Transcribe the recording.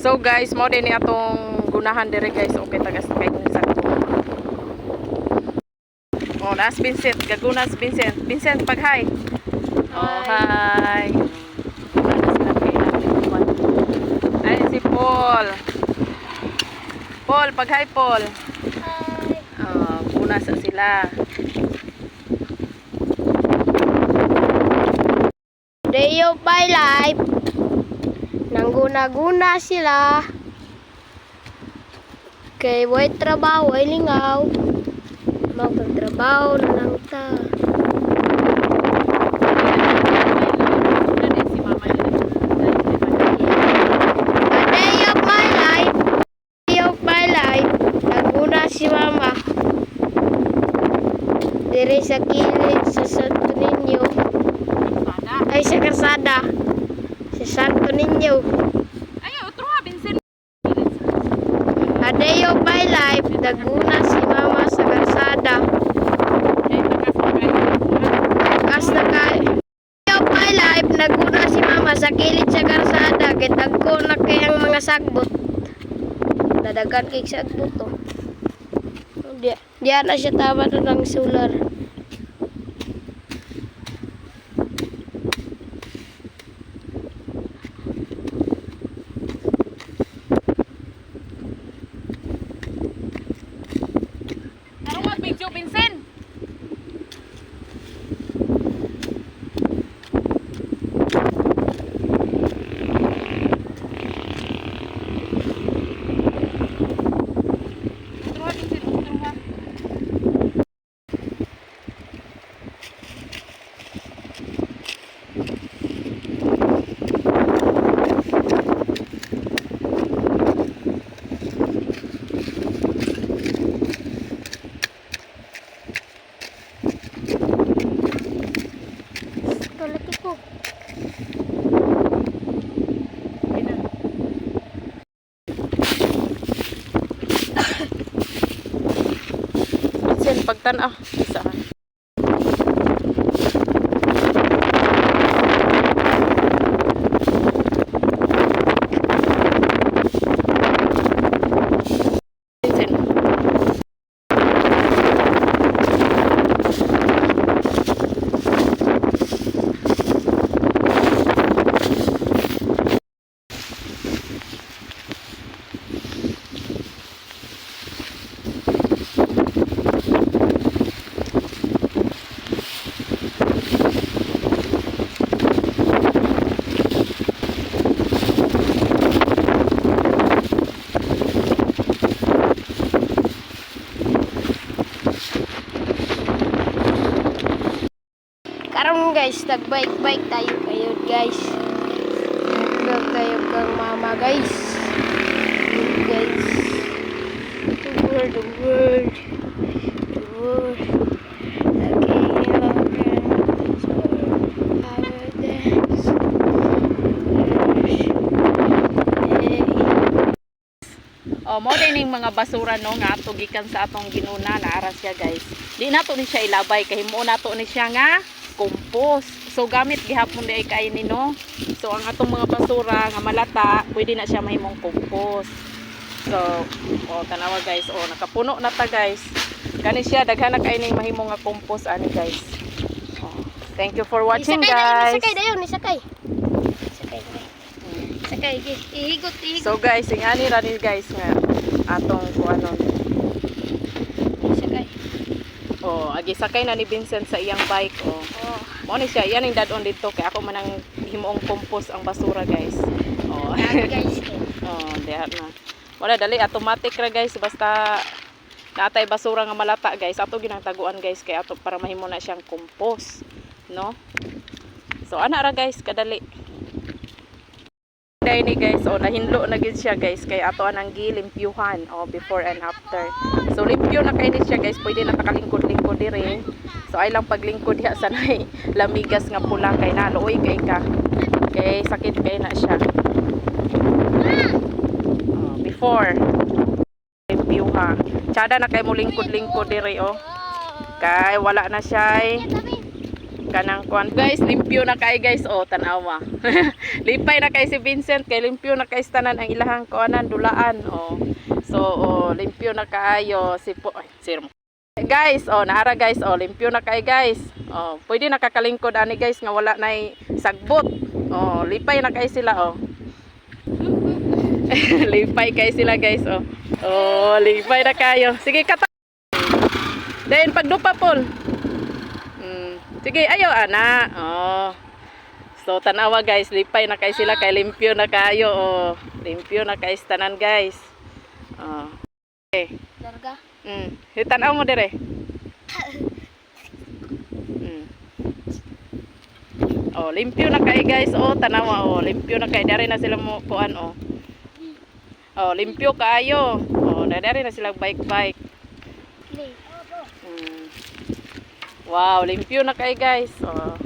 So guys, mo din ni atong gunahan dire guys. Okay tagas kay kung sakto. Oh, nas Vincent, gagunas Vincent. Vincent pag hi. Oh, hi. Ay si Paul. Paul, pag hi Paul. Hi. Oh, gunas sila. Day of my life. Nangguna-guna sila. Kay way trabaho ay lingaw. Magtrabaho na lang ta. Day of my life. Day of my life. Nangguna si mama. Diri sa kilid sa Santo Niño. Ay sa Karsada. Sa Santo Niño. Ay, otro ha Vincent. A day of my life. Naguna si mama sa Karsada. Hasta kay day of my life. Naguna si mama sa kilid sa Karsada. Kay tagko na kayang mga sagbot. Dadagan kay sagbot to. Diyan na siya tama to ng solar. Video Vincent. Kalaki ko. Vincent, pagtan-ah. Saan? Vincent. Karon guys, nag-bike tayo kayo guys. Nag tayo kang mama guys. Yun, guys. The world. The world. Oh, mo din yung mga basura no nga ato gikan sa atong ginuna na ara siya guys. Di nato ni siya ilabay kay mo nato ni siya nga compost. So gamit gihapon di ay kainin no. So ang atong mga basura nga malata, pwede na siya mahimong compost. So, oh tanawa guys, oh nakapuno na ta guys. Kani siya daghan na kainin mahimong nga compost ani guys. Oh, thank you for watching guys. Sakay dayon, sakay. Sakay, ihigot. So guys, ingani ra ni guys nga atong kuanon. Sakay. Oh, agi sakay na ni Vincent sa iyang bike oh. Oh. Mo ni siya, yan ang dadon dito kay ako man ang himuong compost ang basura guys. Oh. Guys. Oh, diha na. Wala dali automatic ra guys basta natay basura nga malata guys. Ato ginataguan guys kay ato para mahimo na siyang compost, no? So ana ra guys kadali. Day ni guys, oh nahinlo na gid siya guys kay ato anang gilimpyuhan oh before and after. So limpyo na kay ni siya guys, pwede na takalingkod-lingkod dire. So ay lang paglingkod diha sa nay lamigas nga pula kay naluoy kay ka. Kay sakit kay na siya. Oh, before limpyuha. Tsada na kay mo lingkod-lingkod dire oh. Kay wala na siya kanang kuan. Guys, limpyo na kay guys. Oh, tanawa. Lipay na kay si Vincent kay limpyo na kay tanan ang ilahang kuanan dulaan. Oh. So, oh, limpyo na kaayo si ay, sir. Guys, oh, naara guys. Oh, limpyo na kay guys. Oh, pwede nakakalingkod ani guys nga wala nay sagbot. Oh, lipay na kay sila oh. Lipay kay sila guys oh. Oh, lipay na kayo. Sige kata. Then pagdupa pol. Sige, ayo ana. Oh. So tanawa guys, lipay na kay sila kay limpyo na kayo oh. Limpyo na kay tanan guys. Oh. Okay. Larga. Hitanaw mo dire. Oh, limpyo na kay guys oh, tanawa oh. Limpyo na kay dari na sila mo kuan oh. Oh, limpyo kayo. Oh, dari na sila bike. Wow, limpyo na kay guys. Oh.